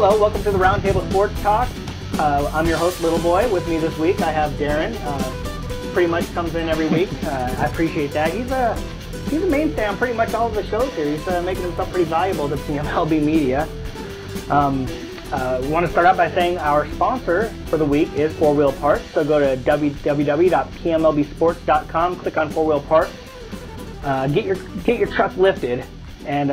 Hello, welcome to the Roundtable Sports Talk. I'm your host, Littleboy. With me this week, I have Darren. Pretty much comes in every week. I appreciate that. He's a mainstay on pretty much all of the shows here. He's making himself pretty valuable to the MLB media. We want to start out by saying our sponsor for the week is 4 Wheel Parts. So go to www.pmlbsports.com, click on 4 Wheel Parts, get your truck lifted, and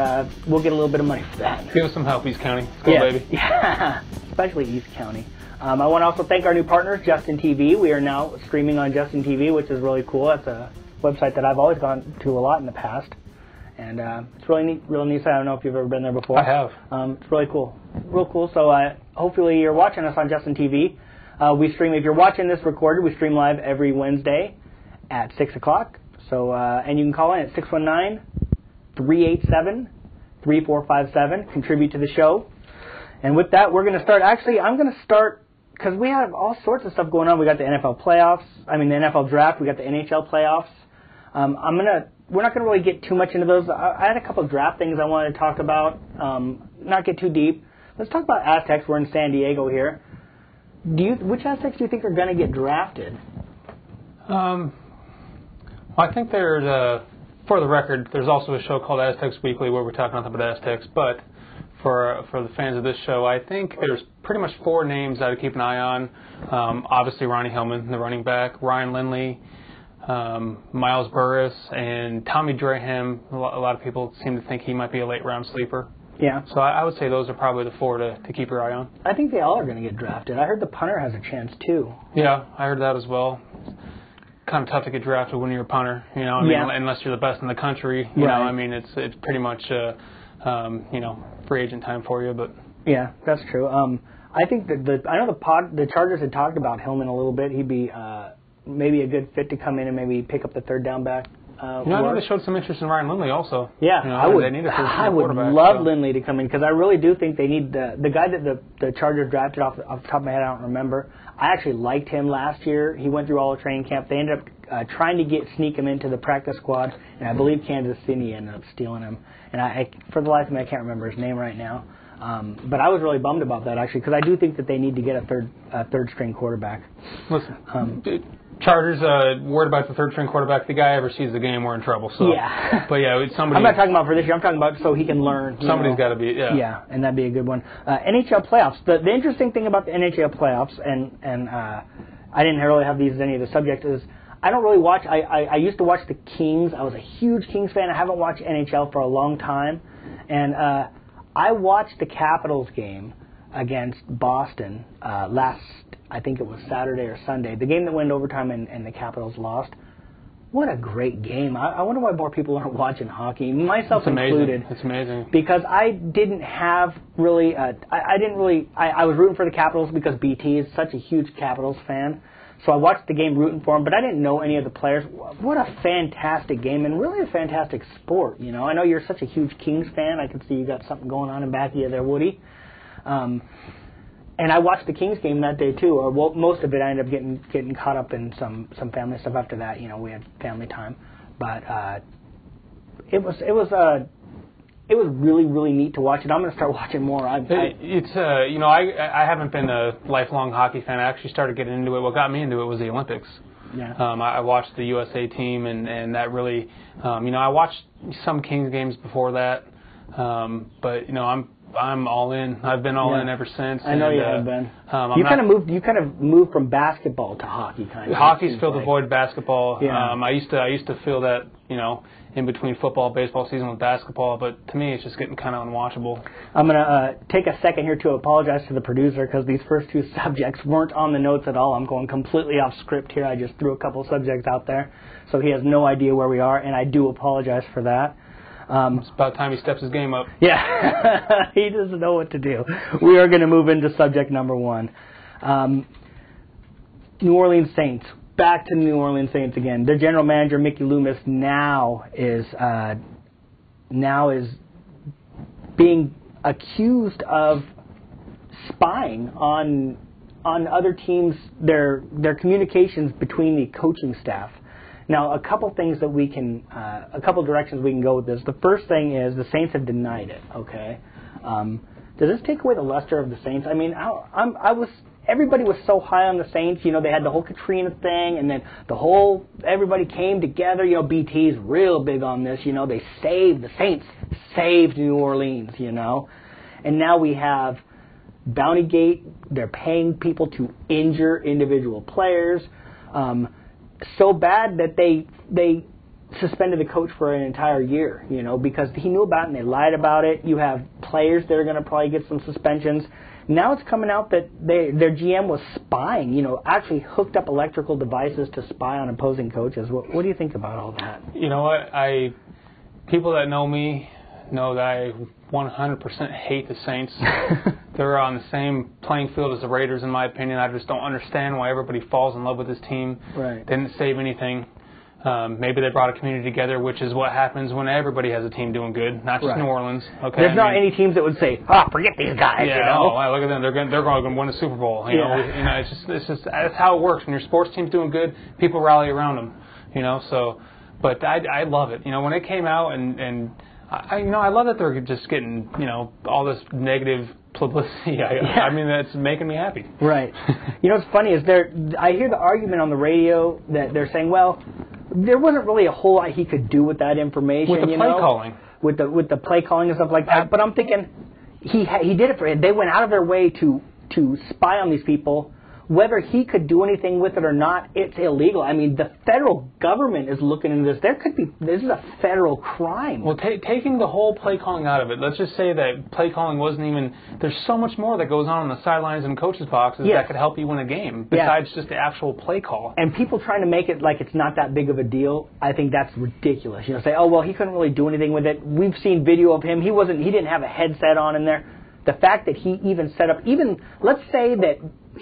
we'll get a little bit of money for that. Give us some help, East County. Let's go, baby. Yeah, especially East County. I want to also thank our new partners, Justin TV. We are now streaming on Justin TV, which is really cool. That's a website that I've always gone to a lot in the past. And it's really neat, real neat. I don't know if you've ever been there before. I have. It's really cool. Real cool. So hopefully you're watching us on Justin TV. We stream, if you're watching this recorded, we stream live every Wednesday at 6 o'clock. So, and you can call in at 619-387-3457. Contribute to the show. And with that, we're going to start. Actually, I'm going to start because we have all sorts of stuff going on. We got the NFL playoffs. The NFL draft. We got the NHL playoffs. We're not going to really get too much into those. I had a couple of draft things I wanted to talk about. Not get too deep. Let's talk about Aztecs. We're in San Diego here. Which Aztecs do you think are going to get drafted? Well, I think there's, for the record, there's also a show called Aztecs Weekly where we talk nothing but Aztecs. But for the fans of this show, I think there's pretty much 4 names that I keep an eye on. Obviously, Ronnie Hillman, the running back, Ryan Lindley, Miles Burris, and Tommy Draham. A lot of people seem to think he might be a late-round sleeper. Yeah. So I would say those are probably the 4 to keep your eye on. I think they all are going to get drafted. I heard the punter has a chance, too. Yeah, I heard that as well. Kind of tough to get drafted when you're a punter, unless you're the best in the country. It's pretty much, free agent time for you. But yeah, that's true. I think that the Chargers had talked about Hillman a little bit. He'd be maybe a good fit to come in and maybe pick up the third down back. I know they showed some interest in Ryan Lindley also. Yeah, I would love so. Lindley to come in because I really do think they need the guy that the Chargers drafted off the top of my head. I don't remember. I actually liked him last year. He went through all the training camp. They ended up trying to sneak him into the practice squad, and I believe Kansas City ended up stealing him. And I for the life of me, I can't remember his name right now. But I was really bummed about that actually because I do think that they need to get a third string quarterback. Listen, Chargers worried about the third string quarterback. The guy ever sees the game, we're in trouble. So. Yeah. But yeah, somebody. I'm not talking about for this year. I'm talking about so he can learn. Somebody's got to be. Yeah. Yeah, and that'd be a good one. NHL playoffs. The interesting thing about the NHL playoffs, and I didn't really have these as any of the subjects, is I don't really watch. I used to watch the Kings. I was a huge Kings fan. I haven't watched NHL for a long time, and I watched the Capitals game against Boston last, I think it was Saturday or Sunday, the game that went overtime and the Capitals lost. What a great game. I wonder why more people aren't watching hockey, myself included. It's amazing. Because I didn't have really, I was rooting for the Capitals because BT is such a huge Capitals fan. So I watched the game rooting for them, but I didn't know any of the players. What a fantastic game and really a fantastic sport. I know you're such a huge Kings fan. I can see you got something going on in back of you there, Woody. And I watched the Kings game that day too, or most of it. I ended up getting caught up in some family stuff after that. We had family time, but it was really, really neat to watch it. I'm going to start watching more. I haven't been a lifelong hockey fan. I actually started getting into it. What got me into it was the Olympics. Yeah. I watched the USA team, and that really, I watched some Kings games before that, but I'm all in. I've been all in ever since. I know you have been. You kind of moved from basketball to hockey, kind of. Hockey's filled the void. Basketball. Yeah. I used to feel that in between football, baseball season with basketball, but to me it's just getting kind of unwatchable. I'm gonna take a second here to apologize to the producer because these first 2 subjects weren't on the notes at all. I'm going completely off script here. I just threw a couple subjects out there, so he has no idea where we are, and I do apologize for that. It's about time he steps his game up. Yeah, he doesn't know what to do. We are going to move into subject number 1. New Orleans Saints. Back to the New Orleans Saints again. Their general manager, Mickey Loomis, now is being accused of spying on other teams, their communications between the coaching staff. Now, a couple directions we can go with this. The first thing is the Saints have denied it. Okay, does this take away the luster of the Saints? I mean, everybody was so high on the Saints. You know, they had the whole Katrina thing, and then everybody came together. You know, BT's real big on this. You know, the Saints saved New Orleans, you know. And now we have Bountygate. They're paying people to injure individual players. So bad that they suspended the coach for an entire year, you know, because he knew about it and they lied about it. You have players that are going to probably get some suspensions. Now it's coming out that their GM was spying, you know, actually hooked up electrical devices to spy on opposing coaches. What do you think about all that? You know what? People that know me know that I 100% hate the Saints. They're on the same playing field as the Raiders, in my opinion. I just don't understand why everybody falls in love with this team. Right. They didn't save anything. Maybe they brought a community together, which is what happens when everybody has a team doing good, not just New Orleans. Okay, There's not any teams that would say, forget these guys. Yeah, you know? no, look at them. They're going to win a Super Bowl. You know, it's just that's how it works. When your sports team's doing good, people rally around them. You know, so, but I love it. You know, when it came out and I love that they're just getting, you know, all this negative publicity. I mean, that's making me happy. Right. You know, what's funny is I hear the argument on the radio that they're saying, well, there wasn't really a whole lot he could do with that information. With the play calling. With the play calling and stuff like that. But I'm thinking he did it for it. They went out of their way to spy on these people. Whether he could do anything with it or not, it's illegal. I mean, the federal government is looking into this. This is a federal crime. Well, taking the whole play calling out of it, let's just say that play calling wasn't even. There's so much more that goes on the sidelines and coaches' boxes that could help you win a game besides just the actual play call. And people trying to make it like it's not that big of a deal, I think that's ridiculous. You know, say, oh well, he couldn't really do anything with it. We've seen video of him. He didn't have a headset on in there. The fact that he even set up, let's say that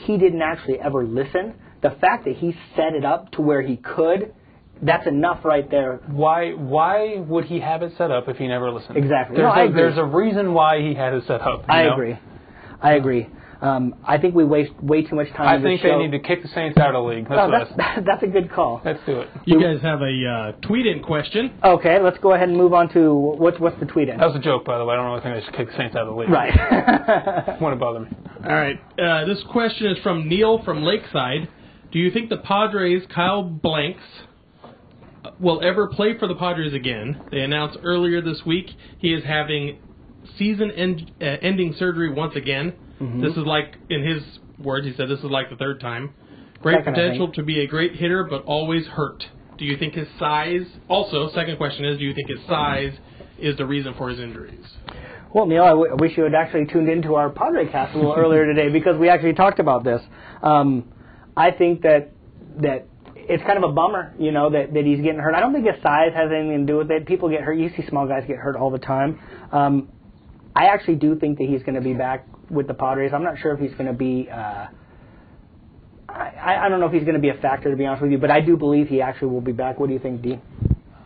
he didn't actually ever listen, the fact that he set it up to where he could, that's enough right there. Why would he have it set up if he never listened? Exactly. There's a reason why he had it set up. I agree. I think we waste way too much time. I think they need to kick the Saints out of the league. That's a good call. Let's do it. You guys have a tweet-in question. Okay, let's go ahead and move on to what's the tweet-in. That was a joke, by the way. I don't really think they should kick the Saints out of the league. Right. Wouldn't bother me. All right. This question is from Neil from Lakeside. Do you think the Padres' Kyle Blanks will ever play for the Padres again? They announced earlier this week he is having season-ending surgery once again. Mm-hmm. This is like, in his words, he said this is like the third time. Great potential to be a great hitter, but always hurt. Do you think his size... Also, second question is, do you think his size is the reason for his injuries? Well, Neil, I wish you had actually tuned into our Padre cast a little earlier today because we actually talked about this. I think that it's kind of a bummer, you know, that he's getting hurt. I don't think his size has anything to do with it. People get hurt. You see small guys get hurt all the time. I actually do think that he's going to be back with the Padres. I'm not sure if he's going to be... I don't know if he's going to be a factor, to be honest with you, but I do believe he actually will be back. What do you think, Dee?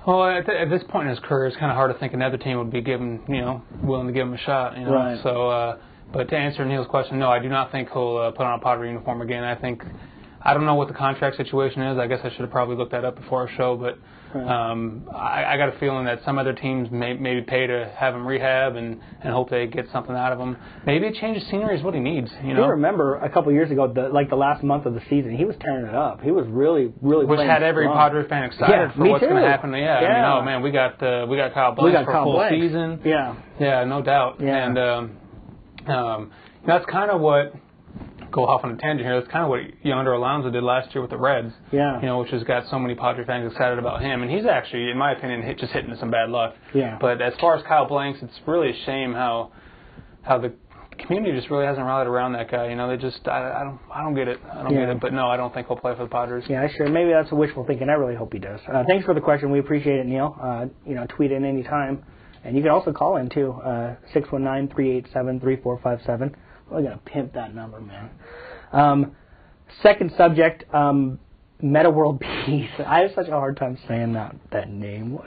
Well, at this point in his career, it's kind of hard to think another team would be willing to give him a shot. You know? Right. So, but to answer Neil's question, no, I do not think he'll put on a Padre uniform again. I don't know what the contract situation is. I guess I should have probably looked that up before our show, but I got a feeling that some other teams maybe pay to have him rehab and hope they get something out of him. Maybe a change of scenery is what he needs. You know? I remember a couple of years ago, the last month of the season, he was tearing it up. He was really, really which had every Padre fan excited for what's going to happen. Yeah, I mean, oh man, we got Kyle Blanks for a full season. Yeah, no doubt. Yeah. And that's kind of what. Go off on a tangent here. That's kind of what Yonder Alonso did last year with the Reds. Yeah. You know, which has got so many Padre fans excited about him, and he's actually, in my opinion, just hitting some bad luck. Yeah. But as far as Kyle Blanks, it's really a shame how the community just really hasn't rallied around that guy. You know, they just I don't get it. I don't get it. But no, I don't think he'll play for the Padres. Yeah, sure. Maybe that's a wishful thinking. I really hope he does. Thanks for the question. We appreciate it, Neil. Tweet in any time, and you can also call in too. 619-387-3457. We're gonna pimp that number, man. Second subject, Metta World Peace. I have such a hard time saying that name.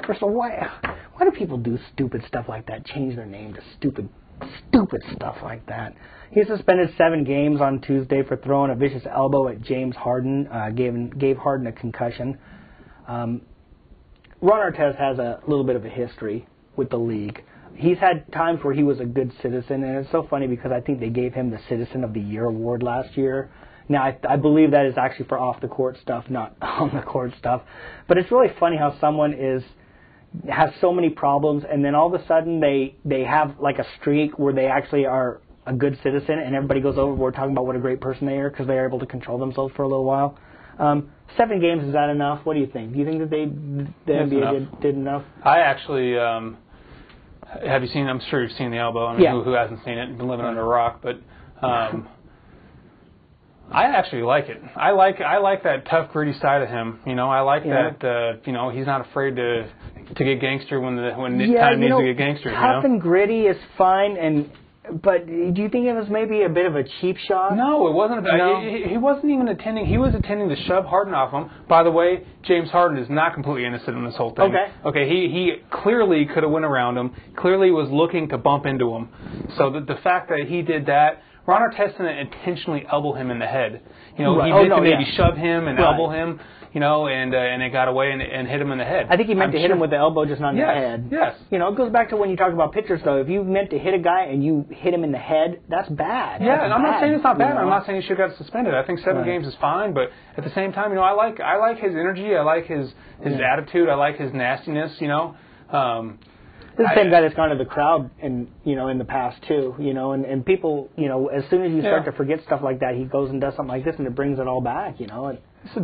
First of all, why do people do stupid stuff like that? Change their name to stupid stuff like that. He suspended 7 games on Tuesday for throwing a vicious elbow at James Harden. Gave Harden a concussion. Ron Artest has a little bit of a history with the league. he's had times where he was a good citizen, and it's so funny because I think they gave him the Citizen of the Year award last year. Now, I believe that is actually for off-the-court stuff, not on-the-court stuff. But it's really funny how someone has so many problems, and then all of a sudden they have like a streak where they actually are a good citizen, and everybody goes overboard talking about what a great person they are because they are able to control themselves for a little while. 7 games, is that enough? What do you think? Do you think that the NBA did enough? I actually have you seen? I'm sure you've seen the elbow. I mean, who hasn't seen it? Been living under a rock, but I actually like it. I like that tough, gritty side of him. You know, I like that. You know, he's not afraid to get gangster when time needs to get gangster. Tough and gritty is fine, but do you think it was maybe a bit of a cheap shot? No, it wasn't. He wasn't even attending. He was attending to shove Harden off him. By the way, James Harden is not completely innocent in this whole thing. Okay. He clearly could have went around him. Clearly was looking to bump into him. So the fact that he did that, Ron Artest didn't intentionally elbow him in the head. You know, he meant to maybe shove him and elbow him. You know, and it got away and hit him in the head. I think he meant to hit him with the elbow, just not in the head. Yes. You know, it goes back to when you talk about pitchers, though. If you meant to hit a guy and you hit him in the head, that's bad. Yeah, and I'm not saying it's not bad. I'm not saying he should have got suspended. I think 7 games is fine, but at the same time, you know, I like his energy. I like his attitude. I like his nastiness. You know. This is the same guy that's gone to the crowd in the past too, and people, as soon as you start to forget stuff like that, he goes and does something like this and it brings it all back, It's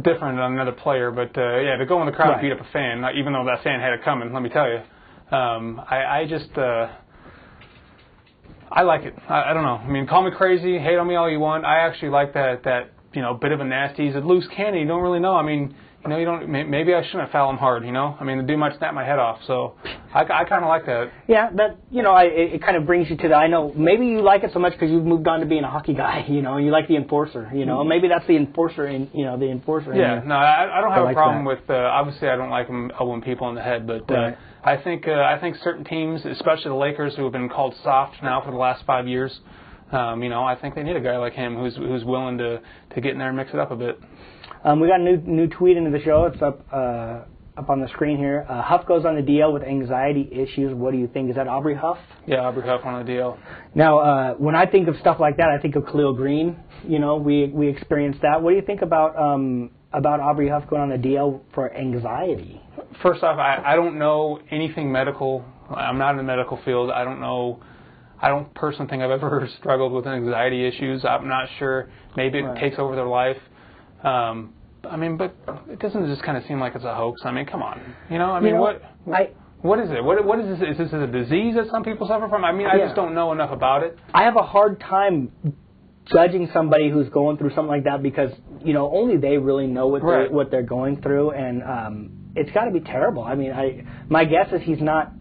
different than another player, but to go in the crowd and beat up a fan, even though that fan had it coming, let me tell you, I like it. I don't know. I mean, call me crazy, hate on me all you want. I actually like that bit of a nasty. He's a loose cannon. You don't really know. I mean, you don't. Maybe I shouldn't foul him hard. I mean, the dude might snap my head off. So I kind of like that. Yeah, that it kind of brings you to the. I know maybe you like it so much because you've moved on to being a hockey guy. And you like the enforcer. Maybe that's the enforcer in the enforcer. Yeah, no, I don't have a problem with. Obviously, I don't like him elbowing people in the head, but I think certain teams, especially the Lakers, who have been called soft now for the last 5 years. I think they need a guy like him who's willing to get in there and mix it up a bit. We got a new tweet into the show. It's up on the screen here. Huff goes on the DL with anxiety issues. What do you think? Is that Aubrey Huff? Yeah, Aubrey Huff on the DL. Now, when I think of stuff like that, I think of Khalil Green. We experienced that. What do you think about Aubrey Huff going on the DL for anxiety? First off, I don't know anything medical. I'm not in the medical field. I don't know. I don't personally think I've ever struggled with anxiety issues. I'm not sure. Maybe it takes over their life. I mean, but it doesn't just kind of seem like it's a hoax. I mean, come on. What is it? What is this? Is this a disease that some people suffer from? I mean, I just don't know enough about it. I have a hard time judging somebody who's going through something like that because, only they really know what they're going through, and it's got to be terrible. I mean, my guess is he's not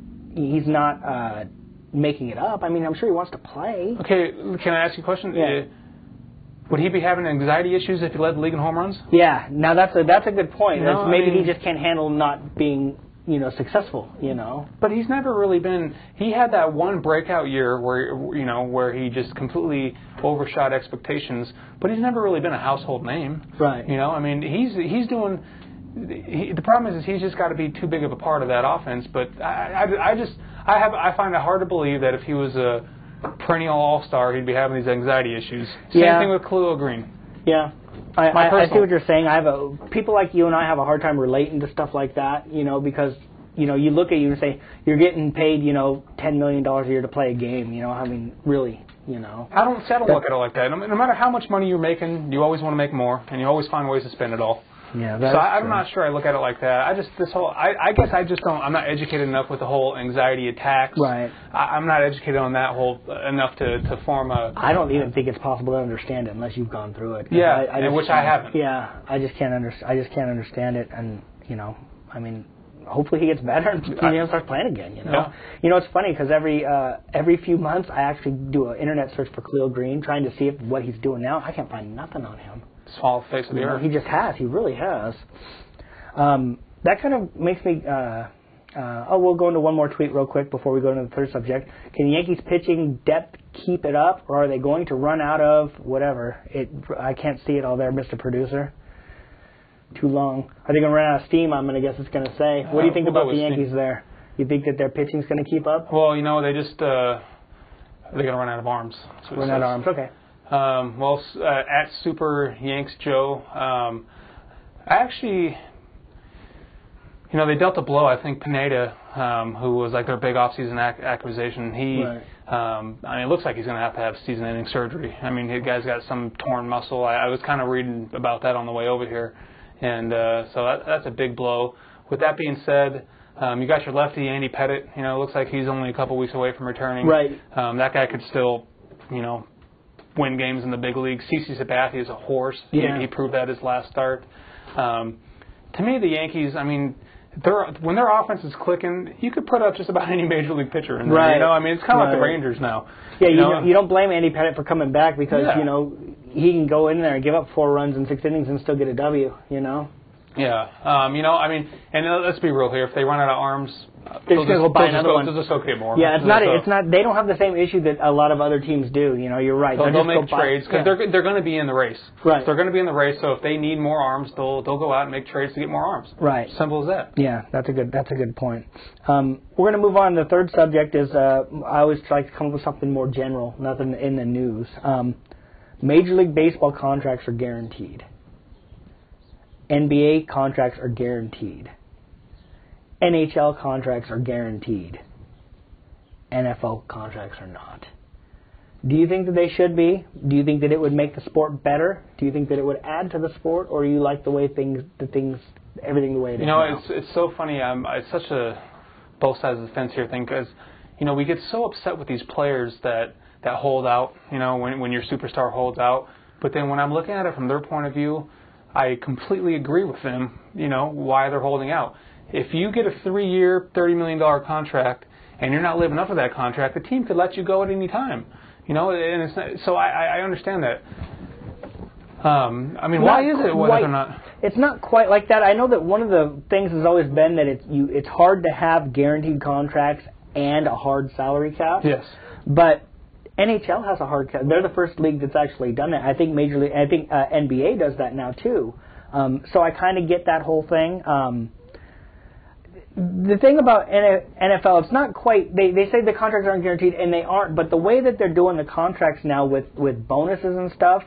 making it up. I mean, I'm sure he wants to play. Okay, can I ask you a question? Yeah. Would he be having anxiety issues if he led the league in home runs? Yeah. Now that's a good point. Maybe he just can't handle not being successful. But he's never really been. He had that one breakout year where he just completely overshot expectations. But he's never really been a household name. Right. I mean, he's doing. The problem is he's just got to be too big of a part of that offense. But I find it hard to believe that if he was a perennial all-star, he'd be having these anxiety issues. Same thing with Khalil Green. Yeah. I see what you're saying. People like you and I have a hard time relating to stuff like that, because, you look at you and say, you're getting paid, $10 million a year to play a game, I mean, really, I don't look at it like that. No matter how much money you're making, you always want to make more, and you always find ways to spend it all. Yeah, so I'm not sure I look at it like that. I guess I just don't. I'm not educated enough with the whole anxiety attacks. Right. I'm not educated on that whole enough to form a. I don't even think it's possible to understand it unless you've gone through it. Yeah, which I haven't. Yeah, I just can't understand it, and I mean, hopefully he gets better and starts playing again. Yeah. It's funny because every few months I actually do an internet search for Khalil Green, trying to see what he's doing now. I can't find nothing on him. Fall face of the earth. He just has. He really has. That kind of makes me. We'll go into one more tweet real quick before we go into the third subject. Can the Yankees pitching depth keep it up, or are they going to run out of whatever? I can't see it all there, Mr. Producer. Too long. Are they going to run out of steam? I'm going to guess it's going to say. What do you think about the Yankees there? You think that their pitching's going to keep up? Well, they just they're going to run out of arms. Run out of arms. Okay. At Super Yanks Joe, actually, they dealt a blow. I think Pineda, who was like their big offseason acquisition, it looks like he's going to have season-ending surgery. I mean, the guy's got some torn muscle. I was kind of reading about that on the way over here, and so that's a big blow. With that being said, you got your lefty, Andy Pettit. It looks like he's only a couple weeks away from returning. Right. That guy could still, win games in the big leagues. CeCe Sabathia is a horse. Yeah. He proved that his last start. To me, the Yankees, when their offense is clicking, you could put up just about any major league pitcher in there. Right. It's kind of like the Rangers now. Yeah, you don't blame Andy Pettit for coming back because he can go in there and give up 4 runs in 6 innings and still get a W. Yeah, and let's be real here. If they run out of arms, they're just going to go buy another one. They'll just go get more. Yeah, it's not. They don't have the same issue that a lot of other teams do. You're right. They'll make trades because they're going to be in the race. Right. So they're going to be in the race. So if they need more arms, they'll go out and make trades to get more arms. Right. Simple as that. Yeah, that's a good point. We're going to move on. The third subject is I always try to come up with something more general, nothing in the news. Major League Baseball contracts are guaranteed. NBA contracts are guaranteed. NHL contracts are guaranteed. NFL contracts are not. Do you think that they should be? Do you think that it would make the sport better? Do you think that it would add to the sport, or you like the way everything the way it is now? It's so funny. It's such a both sides of the fence here thing because, we get so upset with these players that hold out. When your superstar holds out, but then when I'm looking at it from their point of view, I completely agree with them, why they're holding out. If you get a 3-year, $30 million contract and you're not living up to that contract, the team could let you go at any time. And it's not, so I understand that. Why is it whether or not? It's not quite like that. I know that one of the things has always been that it's hard to have guaranteed contracts and a hard salary cap. Yes. But NHL has a hard cap. They're the first league that's actually done it. I think NBA does that now too. So I kind of get that whole thing. The thing about NFL, it's not quite. They say the contracts aren't guaranteed, and they aren't. But the way that they're doing the contracts now with bonuses and stuff,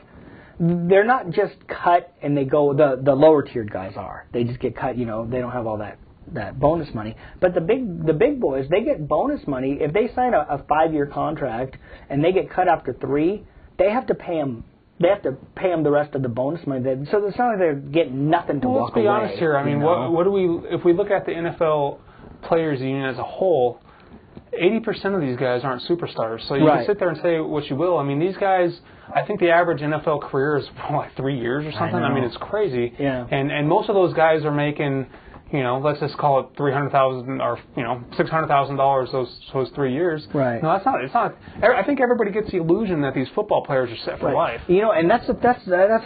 they're not just cut and they go. The lower tiered guys are. They just get cut. They don't have all that bonus money. But the big boys, they get bonus money. If they sign a 5-year contract and they get cut after 3, they have to pay them. They have to pay them the rest of the bonus money. So it's not like they're getting nothing to walk away. Let's be honest here. What do we? If we look at the NFL Players Union as a whole, 80% of these guys aren't superstars. So you can sit there and say what you will. These guys. I think the average NFL career is like 3 years or something. It's crazy. Yeah. And most of those guys are making, let's just call it $300,000 or $600,000 those 3 years. Right. No, that's not. It's not. I think everybody gets the illusion that these football players are set for life. And that's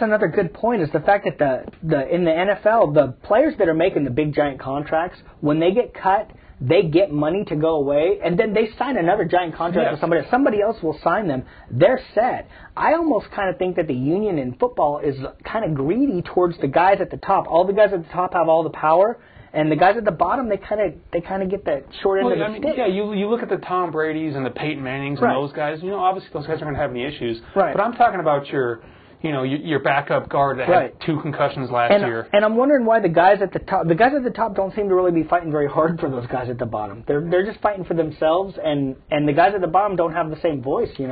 another good point is the fact that in the NFL the players that are making the big giant contracts, when they get cut, they get money to go away, and then they sign another giant contract with somebody. Somebody else will sign them. They're set. I almost kind of think that the union in football is kind of greedy towards the guys at the top. All the guys at the top have all the power, and the guys at the bottom, they kind of get the short end of the stick. Yeah, you look at the Tom Brady's and the Peyton Mannings and those guys. Obviously those guys aren't going to have any issues. Right. But I'm talking about your backup guard that had 2 concussions last year. And I'm wondering why the guys at the top don't seem to really be fighting very hard for those guys at the bottom. They're just fighting for themselves, and the guys at the bottom don't have the same voice, And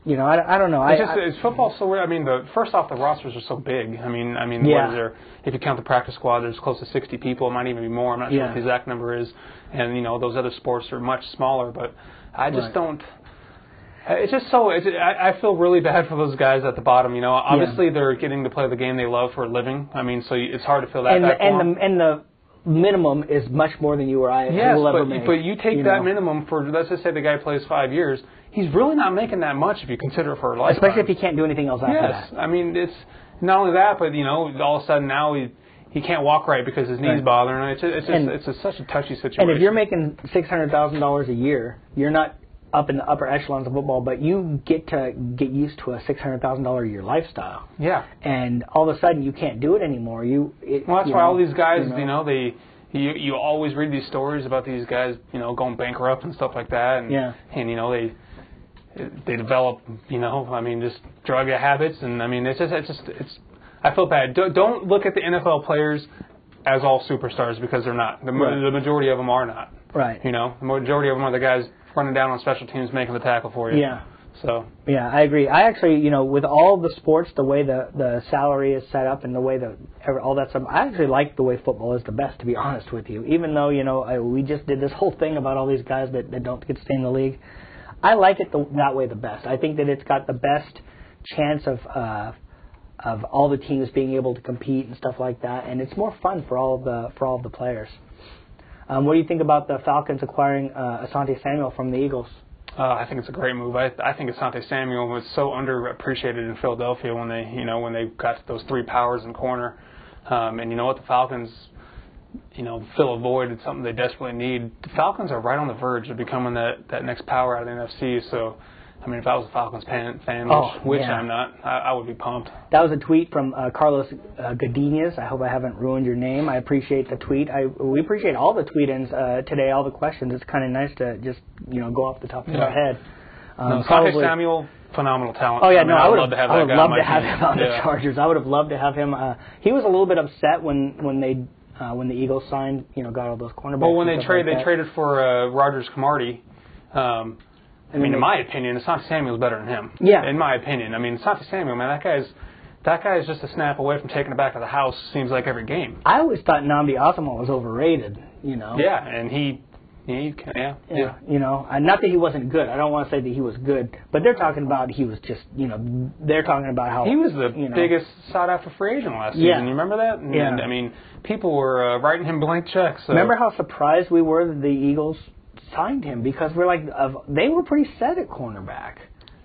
I don't know. It's football so weird. First off, the rosters are so big. What is there? If you count the practice squad, there's close to 60 people. It might even be more. I'm not sure what the exact number is. And those other sports are much smaller. But I just don't. It's just so. I feel really bad for those guys at the bottom. Obviously they're getting to play the game they love for a living. So it's hard to feel that bad for them. And the minimum is much more than you or I will ever make. But you take that minimum for, let's just say the guy plays 5 years. He's really not making that much if you consider it for a lifetime. Especially if he can't do anything else after that. It's not only that, but all of a sudden now he can't walk right because his knee's bothering him. It's such a touchy situation. And if you're making $600,000 a year, you're not up in the upper echelons of football, but you get used to a $600,000 a year lifestyle. Yeah. And all of a sudden you can't do it anymore. That's why all these guys, you always read these stories about these guys, going bankrupt and stuff like that, and they develop, just drug habits, and it's I feel bad. Don't look at the NFL players as all superstars, because they're not. The majority of them are not. Right. The majority of them are the guys running down on special teams, making the tackle for you. Yeah. So. Yeah, I agree. I actually, with all the sports, the way the salary is set up and the way all that stuff, I actually like the way football is the best, to be honest with you. Even though, we just did this whole thing about all these guys that don't get to stay in the league. I like it that way the best. I think that it's got the best chance of all the teams being able to compete and stuff like that, and it's more fun for all of the players. What do you think about the Falcons acquiring Asante Samuel from the Eagles? I think it's a great move. I think Asante Samuel was so underappreciated in Philadelphia when they got those three powers in corner. And you know what, the Falcons, fill a void. It's something they desperately need. The Falcons are right on the verge of becoming that next power out of the NFC. So, if I was a Falcons fan, which I'm not, I would be pumped. That was a tweet from Carlos Godinez. I hope I haven't ruined your name. I appreciate the tweet. We appreciate all the tweet-ins today, all the questions. It's kind of nice to just, go off the top of our head. Asante Samuel, phenomenal talent. Oh, yeah, I would love to have that guy. I would love to have him on the Chargers. I would have loved to have him. He was a little bit upset when the Eagles signed, got all those cornerbacks. Well, when they traded for Rogers Camardi. In my opinion, Asante Samuel's better than him. Yeah. In my opinion. Asante Samuel, man, that guy is just a snap away from taking it back to the house, seems like every game. I always thought Nnamdi Asomugha was overrated, Yeah, and he not that he wasn't good. I don't want to say that he was good, but they're talking about he was just, they're talking about how he was the biggest sought-after free agent last season. You remember that? And, people were writing him blank checks. So. Remember how surprised we were that the Eagles signed him, because we're like, they were pretty set at cornerback,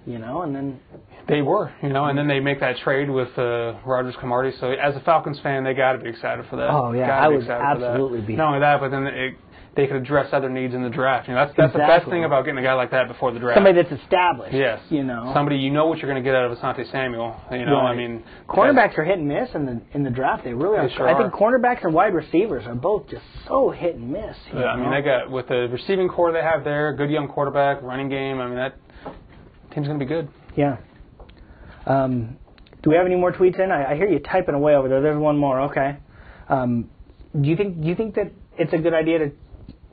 and then they were, and then they make that trade with Rogers Camardi. So as a Falcons fan, they got to be excited for that. Oh yeah, I would absolutely be. Not only that, but then they could address other needs in the draft. That's the best thing about getting a guy like that before the draft. Somebody that's established. Yes. Somebody what you're going to get out of Asante Samuel. Right. Cornerbacks are hit and miss in the draft. They really are. Sure I think cornerbacks and wide receivers are both just so hit and miss. They got, with the receiving core they have there, good young quarterback, running game. that team's going to be good. Yeah. Do we have any more tweets in? I hear you typing away over there. There's one more. Okay. Do you think that it's a good idea to?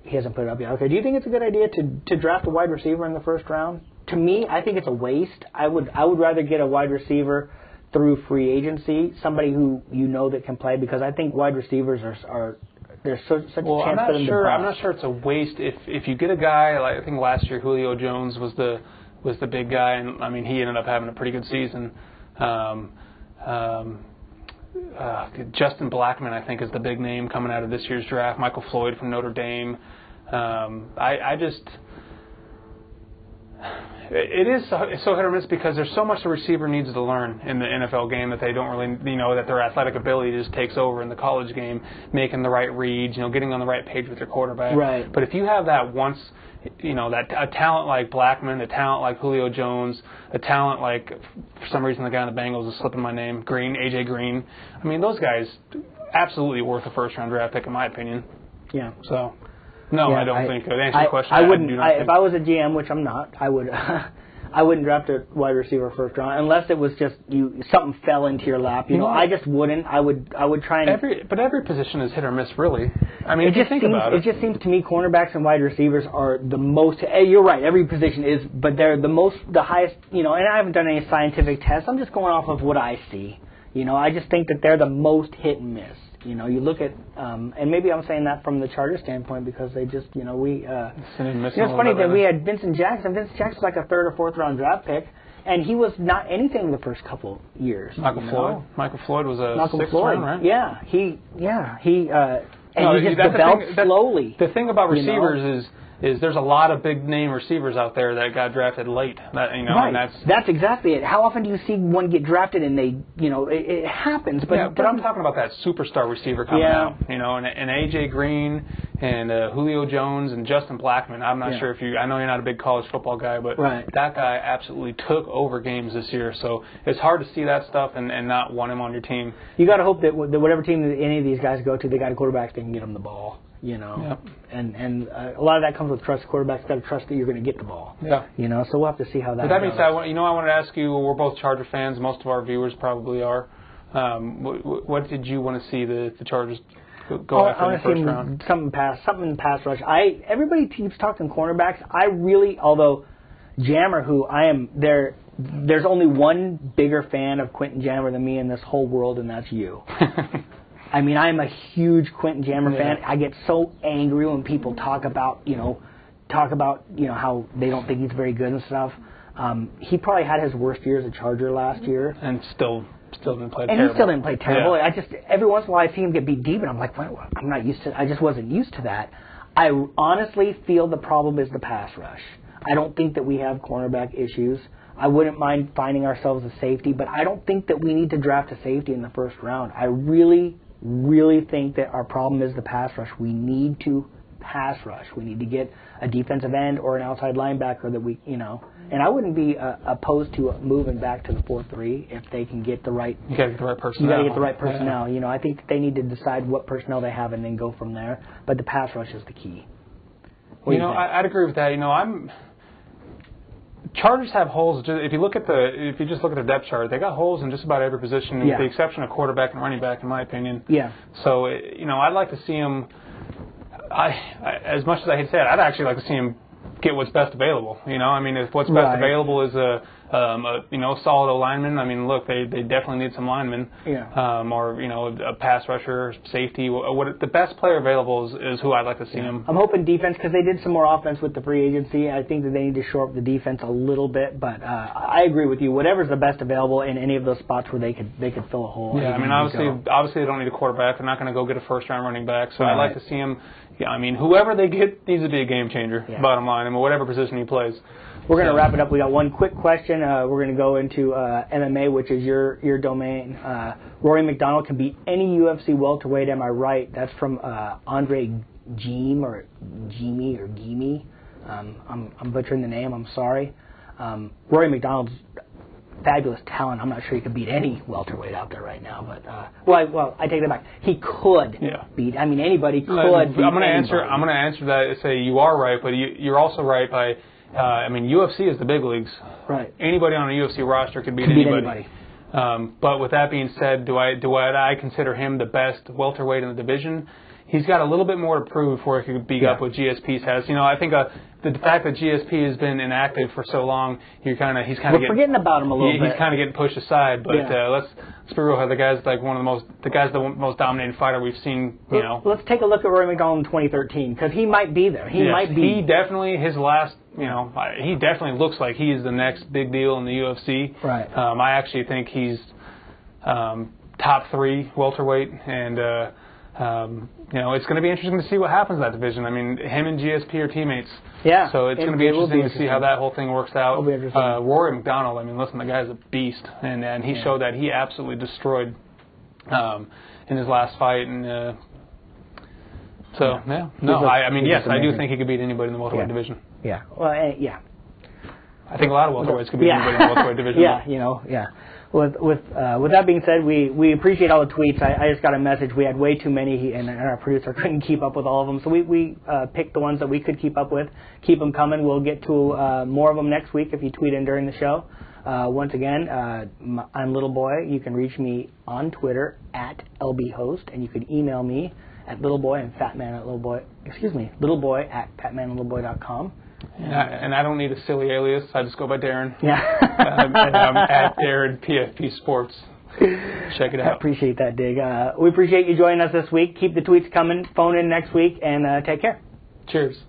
He hasn't put it up yet. Okay. Do you think it's a good idea to draft a wide receiver in the first round? To me, I think it's a waste. I would rather get a wide receiver through free agency, somebody who that can play, because I think wide receivers are there's such a chance for them to bust. I'm not sure it's a waste if you get a guy like, I think last year Julio Jones was the big guy, and he ended up having a pretty good season. Justin Blackman, I think, is the big name coming out of this year's draft. Michael Floyd from Notre Dame. It is so hit or miss, because there's so much the receiver needs to learn in the NFL game that they don't really, that their athletic ability just takes over in the college game, making the right reads, getting on the right page with your quarterback. Right. But if you have that once, a talent like Blackman, a talent like Julio Jones, a talent like, for some reason the guy on the Bengals is slipping my name, AJ Green. Those guys absolutely worth a first-round draft pick, in my opinion. Yeah. So. No, I don't think. To answer your question, I wouldn't. If I was a GM, which I'm not, I would. I wouldn't draft a wide receiver first round unless it was just something fell into your lap. I just wouldn't. I would try and. Every position is hit or miss, really. If you think about it. It just seems to me cornerbacks and wide receivers are the most. You're right. Every position is, but they're the highest. And I haven't done any scientific tests. I'm just going off of what I see. I just think that they're the most hit and miss. You look at, and maybe I'm saying that from the Chargers standpoint, because they just, it's funny that we had Vincent Jackson. Vincent Jackson's like a third or fourth round draft pick, and he was not anything the first couple years. Michael Floyd was a sixth round, right? Yeah, he just developed slowly. The thing about receivers is there's a lot of big name receivers out there that got drafted late. Right. And that's exactly it. How often do you see one get drafted and they, it happens? But I'm talking about that superstar receiver coming out. And AJ Green, and Julio Jones and Justin Blackmon. I'm not sure if I know you're not a big college football guy, but that guy absolutely took over games this year. So it's hard to see that stuff and not want him on your team. You got to hope that whatever team that any of these guys go to, they got a quarterback that can get them the ball. And a lot of that comes with trust. Quarterbacks got to trust that you're going to get the ball. So we'll have to see how that goes. That being said, I wanted to ask you, we're both Charger fans. Most of our viewers probably are. What did you want to see the Chargers go after in the first round? Something in the pass rush. Everybody keeps talking cornerbacks. Although Jammer, there's only one bigger fan of Quentin Jammer than me in this whole world, and that's you. I mean, I'm a huge Quentin Jammer fan. I get so angry when people talk about how they don't think he's very good and stuff. He probably had his worst year as a Charger last year, and still didn't play terrible. And he still didn't play terrible. Yeah. Every once in a while I see him get beat deep, and I'm like, well, I'm not used to. I just wasn't used to that. I honestly feel the problem is the pass rush. I don't think that we have cornerback issues. I wouldn't mind finding ourselves a safety, but I don't think that we need to draft a safety in the first round. I really think that our problem is the pass rush. We need to pass rush. We need to get a defensive end or an outside linebacker that we, and I wouldn't be opposed to moving back to the 4-3 if they can get the right. You got to get the right personnel. You got to get the right personnel. Yeah. I think that they need to decide what personnel they have and then go from there. But the pass rush is the key. I'd agree with that. Chargers have holes. If you just look at the depth chart, they got holes in just about every position, with the exception of quarterback and running back, in my opinion. Yeah. So I'd like to see them. As much as I hate to say it, I'd actually like to see them get what's best available. If what's best available is a solid lineman. Look, they definitely need some linemen. Or a pass rusher, safety. What the best player available is who I'd like to see him. I'm hoping defense, because they did some more offense with the free agency. I think that they need to shore up the defense a little bit. But I agree with you. Whatever's the best available in any of those spots where they could fill a hole. Yeah, obviously they don't need a quarterback. They're not going to go get a first-round running back. So I'd like to see him. Yeah, whoever they get needs to be a game changer. Bottom line, whatever position he plays. We're going to wrap it up. We got one quick question. We're going to go into MMA, which is your domain. Rory McDonald can beat any UFC welterweight. Am I right? That's from Andre Geem or Geemy. I'm butchering the name. I'm sorry. Rory McDonald's fabulous talent. I'm not sure he could beat any welterweight out there right now, but I take that back. He could beat. Anybody could. I'm going to answer that and say you are right, but you're also right by. UFC is the big leagues. Right. Anybody on a UFC roster could beat anybody. But with that being said, do I consider him the best welterweight in the division? He's got a little bit more to prove before he could beat up what GSP has. I think the fact that GSP has been inactive for so long, we're forgetting about him a little bit. He's kind of getting pushed aside. But let's be real. The guy's the most dominating fighter we've seen. Let's take a look at Rory McDonald in 2013 because he might be there. He might be. He definitely he definitely looks like he's the next big deal in the UFC. Right. I actually think he's top 3 welterweight and. It's going to be interesting to see what happens in that division. Him and GSP are teammates. Yeah. So it's going to be interesting to see how that whole thing works out. It'll be interesting. Rory McDonald, listen, the guy's a beast, and he showed that he absolutely destroyed in his last fight. And I do think he could beat anybody in the welterweight division. Yeah. Well, yeah. I think a lot of welterweights could beat anybody in the welterweight division. Yeah. With that being said, we appreciate all the tweets. I just got a message. We had way too many, and our producer couldn't keep up with all of them. So we picked the ones that we could keep up with. Keep them coming. We'll get to more of them next week if you tweet in during the show. Once again, I'm Littleboy. You can reach me on Twitter at LBHost, and you can email me at Littleboy and Littleboy at fatmanandlittleboy.com. And I don't need a silly alias. I just go by Darren. Yeah. I'm at Darren PFP Sports. Check it out. I appreciate that, Dig. We appreciate you joining us this week. Keep the tweets coming. Phone in next week, and take care. Cheers.